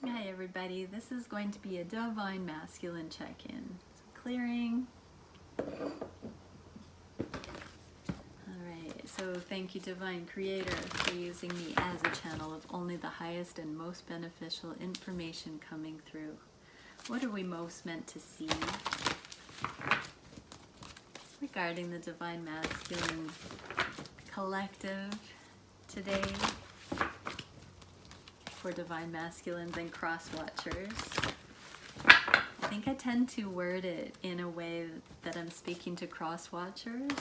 Hi everybody, this is going to be a Divine Masculine check-in. So clearing. Alright, so thank you Divine Creator for using me as a channel of only the highest and most beneficial information coming through. What are we most meant to see regarding the Divine Masculine collective today? For Divine Masculines and Cross Watchers. I think I tend to word it in a way that I'm speaking to Cross Watchers,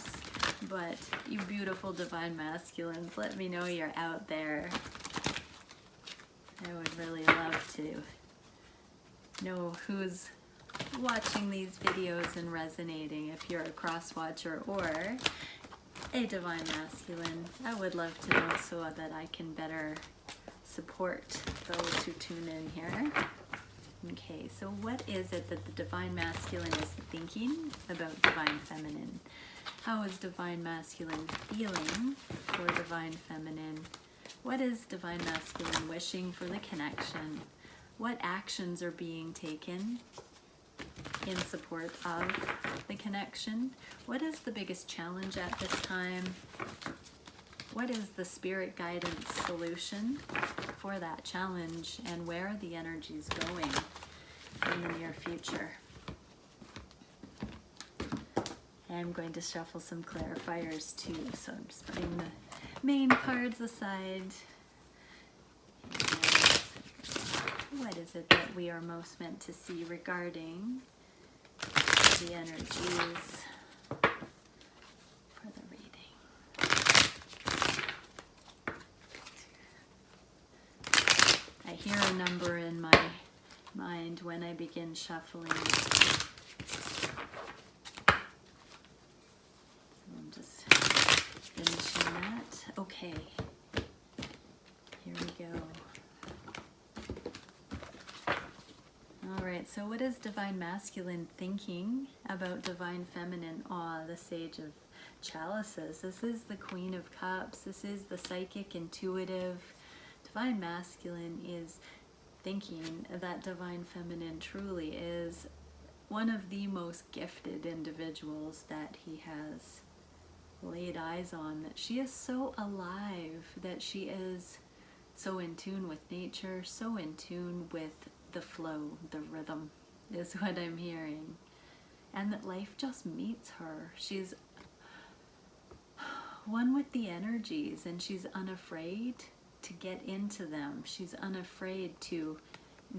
but you beautiful Divine Masculines, let me know you're out there. I would really love to know who's watching these videos and resonating. If you're a Cross Watcher or a Divine Masculine, I would love to know so that I can better support those who tune in here. Okay, so what is it that the Divine Masculine is thinking about Divine Feminine? How is Divine Masculine feeling for Divine Feminine? What is Divine Masculine wishing for the connection? What actions are being taken in support of the connection? What is the biggest challenge at this time? What is the spirit guidance solution for that challenge, and where are the energies going in the near future? I'm going to shuffle some clarifiers too, so I'm just putting the main cards aside. And what is it that we are most meant to see regarding the energies for the reading? I hear a number in my mind when I begin shuffling. So I'm just finishing that. Okay, here we go. Alright, so what is Divine Masculine thinking about Divine Feminine? The Sage of Chalices. This is the Queen of Cups. This is the psychic, intuitive. Divine Masculine is thinking that Divine Feminine truly is one of the most gifted individuals that he has laid eyes on, that she is so alive, that she is so in tune with nature, so in tune with the flow, the rhythm is what I'm hearing, and that life just meets her. She's one with the energies, and she's unafraid to get into them. She's unafraid to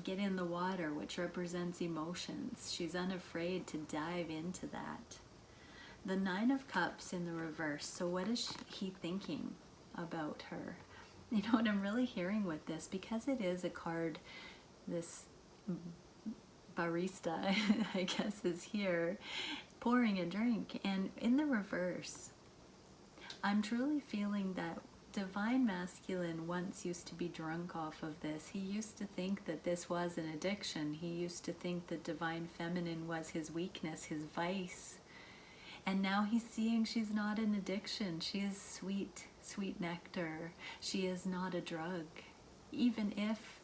get in the water, which represents emotions. She's unafraid to dive into that. The Nine of Cups in the reverse. So what is he thinking about her? You know what I'm really hearing with this, because it is a card, this barista, I guess, is here pouring a drink, and in the reverse, I'm truly feeling that Divine Masculine once used to be drunk off of this. He used to think that this was an addiction. He used to think that Divine Feminine was his weakness, his vice. And now he's seeing she's not an addiction. She is sweet, sweet nectar. She is not a drug. Even if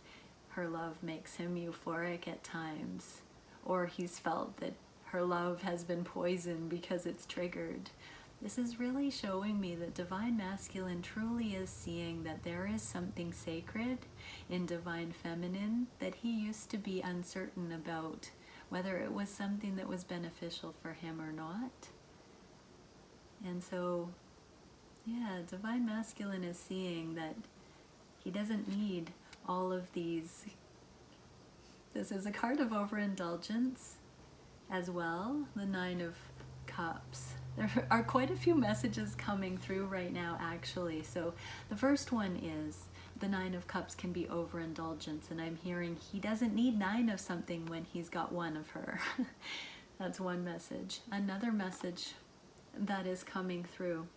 her love makes him euphoric at times, or he's felt that her love has been poisoned because it's triggered. This is really showing me that Divine Masculine truly is seeing that there is something sacred in Divine Feminine that he used to be uncertain about, whether it was something that was beneficial for him or not. And so, yeah, Divine Masculine is seeing that he doesn't need all of these. This is a card of overindulgence as well, the Nine of Cups. There are quite a few messages coming through right now, actually. So the first one is the Nine of Cups can be overindulgence, and I'm hearing he doesn't need 9 of something when he's got 1 of her. That's one message. Another message that is coming through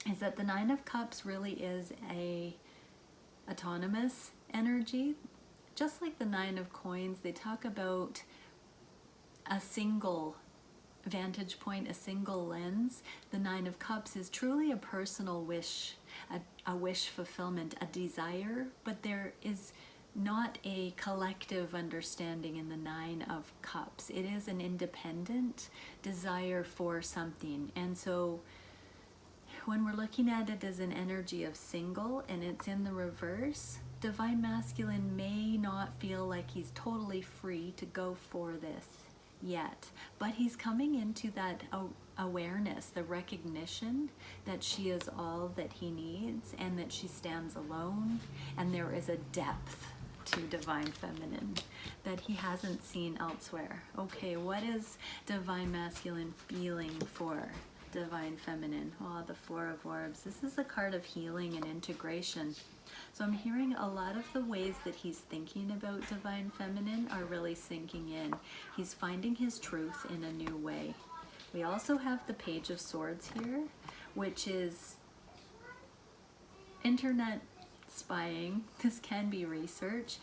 is that the Nine of Cups really is a autonomous energy. Just like the Nine of Coins, they talk about a single vantage point, a single lens. The Nine of Cups is truly a personal wish, a wish fulfillment, a desire, but there is not a collective understanding in the Nine of Cups. It is an independent desire for something. And so when we're looking at it as an energy of single and it's in the reverse, Divine Masculine may not feel like he's totally free to go for this yet, but he's coming into that awareness, the recognition that she is all that he needs and that she stands alone, and there is a depth to Divine Feminine that he hasn't seen elsewhere. Okay, what is Divine Masculine feeling for Divine Feminine? Oh, the Four of Orbs. This is a card of healing and integration. So I'm hearing a lot of the ways that he's thinking about Divine Feminine are really sinking in. He's finding his truth in a new way. We also have the Page of Swords here, which is internet spying. This can be research.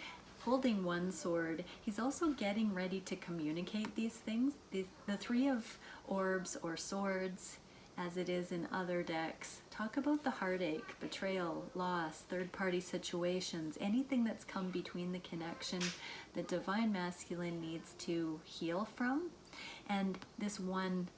Holding one sword, he's also getting ready to communicate these things. The Three of Orbs or Swords, as it is in other decks, talk about the heartache, betrayal, loss, third-party situations, anything that's come between the connection that Divine Masculine needs to heal from. And this one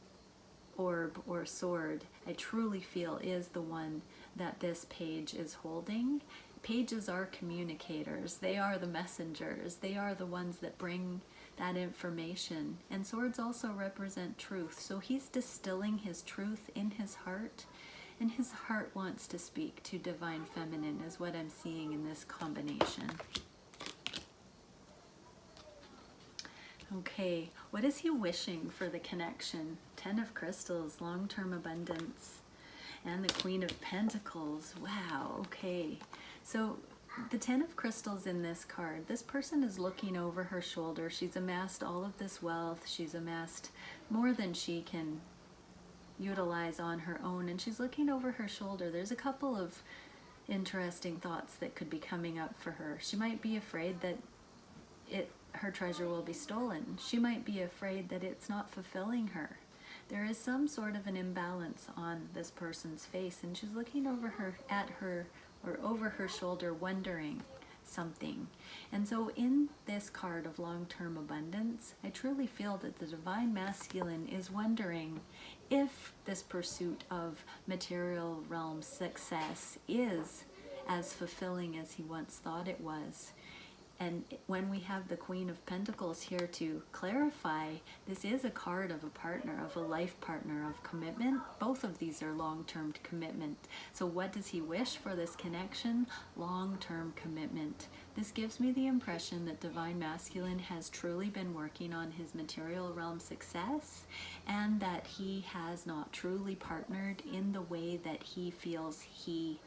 orb or sword, I truly feel, is the one that this page is holding. Pages are communicators. They are the messengers. They are the ones that bring that information. And swords also represent truth. So he's distilling his truth in his heart, and his heart wants to speak to Divine Feminine, is what I'm seeing in this combination. Okay, what is he wishing for the connection? 10 of Crystals, long-term abundance, and the Queen of Pentacles. Wow, okay. So the 10 of Crystals in this card, this person is looking over her shoulder. She's amassed all of this wealth. She's amassed more than she can utilize on her own, and she's looking over her shoulder. There's a couple of interesting thoughts that could be coming up for her. She might be afraid that her treasure will be stolen. She might be afraid that it's not fulfilling her. There is some sort of an imbalance on this person's face, and she's looking over her shoulder, wondering something. And so in this card of long-term abundance, I truly feel that the Divine Masculine is wondering if this pursuit of material realm success is as fulfilling as he once thought it was. And when we have the Queen of Pentacles here to clarify, this is a card of a partner, of a life partner, of commitment. Both of these are long-term commitment. So what does he wish for this connection? Long-term commitment. This gives me the impression that Divine Masculine has truly been working on his material realm success, and that he has not truly partnered in the way that he feels he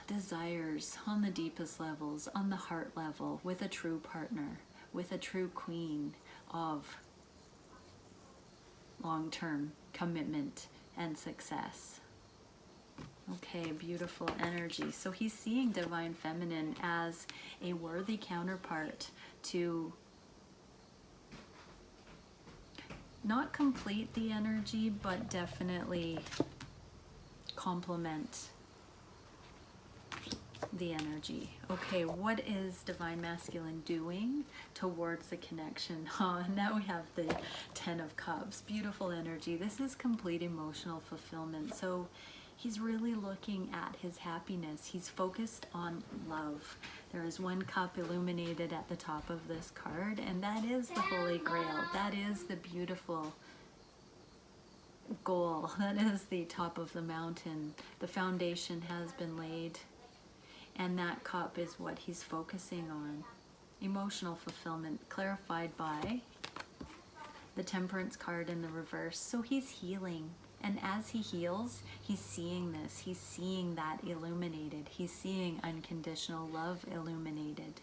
desires on the deepest levels, on the heart level, with a true partner, with a true queen of long-term commitment and success. Okay, beautiful energy. So he's seeing Divine Feminine as a worthy counterpart to not complete the energy, but definitely complement the energy. Okay, what is Divine Masculine doing towards the connection? Now we have the 10 of Cups. Beautiful energy. This is complete emotional fulfillment. So he's really looking at his happiness. He's focused on love. There is one cup illuminated at the top of this card, and that is the Holy Grail. That is the beautiful goal. That is the top of the mountain. The foundation has been laid, and that cup is what he's focusing on. Emotional fulfillment, clarified by the Temperance card in the reverse. So he's healing, and as he heals, he's seeing this. He's seeing that illuminated. He's seeing unconditional love illuminated.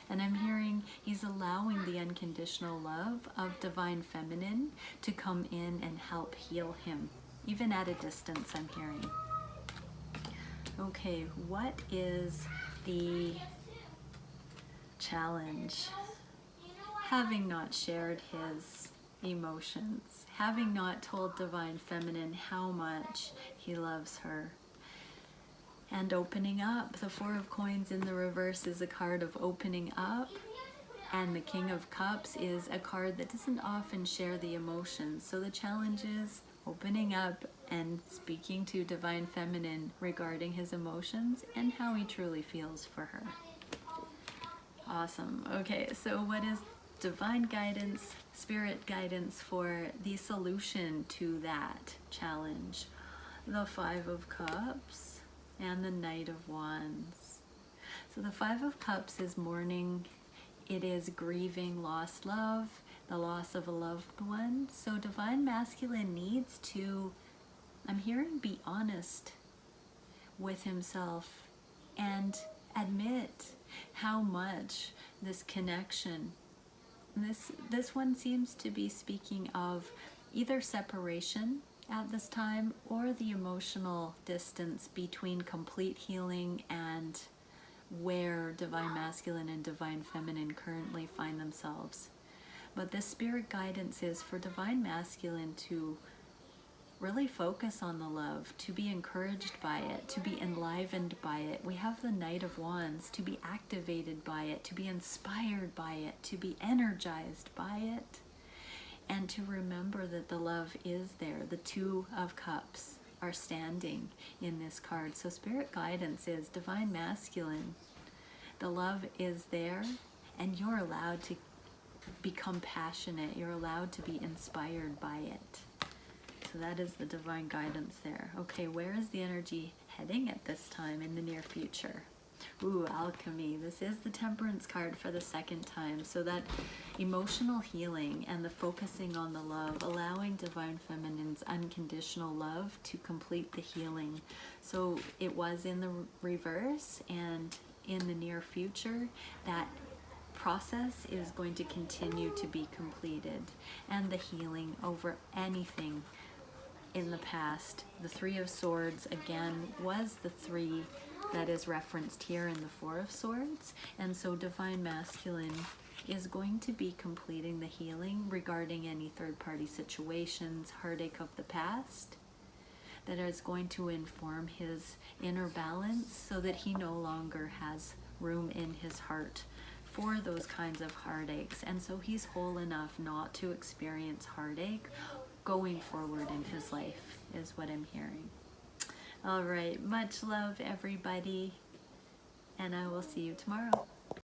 And I'm hearing he's allowing the unconditional love of Divine Feminine to come in and help heal him, even at a distance, I'm hearing. Okay, what is the challenge? Having not shared his emotions, having not told Divine Feminine how much he loves her. and opening up. The Four of Coins in the reverse is a card of opening up, and the King of Cups is a card that doesn't often share the emotions. So the challenge is opening up and speaking to Divine Feminine regarding his emotions and how he truly feels for her. Awesome. Okay, so what is divine guidance, spirit guidance for the solution to that challenge? The Five of Cups and the Knight of Wands. So the Five of Cups is mourning. It is grieving lost love, the loss of a loved one. So Divine Masculine needs to, I'm hearing, be honest with himself and admit how much this connection, this one seems to be speaking of either separation at this time or the emotional distance between complete healing and where Divine Masculine and Divine Feminine currently find themselves. But this spirit guidance is for Divine Masculine to really focus on the love, to be encouraged by it, to be enlivened by it. We have the Knight of Wands, to be activated by it, to be inspired by it, to be energized by it, and to remember that the love is there. The Two of Cups are standing in this card. So spirit guidance is Divine Masculine. The love is there, and you're allowed to become passionate. You're allowed to be inspired by it. So that is the divine guidance there. Okay, where is the energy heading at this time in the near future? Ooh, alchemy. This is the Temperance card for the second time. So that emotional healing and the focusing on the love, allowing Divine Feminine's unconditional love to complete the healing. So it was in the reverse, and in the near future, that process is going to continue to be completed, and the healing over anything in the past. The Three of Swords again was the three that is referenced here in the Four of Swords, and so Divine Masculine is going to be completing the healing regarding any third-party situations, heartache of the past, that is going to inform his inner balance so that he no longer has room in his heart for those kinds of heartaches, and so he's whole enough not to experience heartache going forward in his life, is what I'm hearing. All right, much love everybody, and I will see you tomorrow.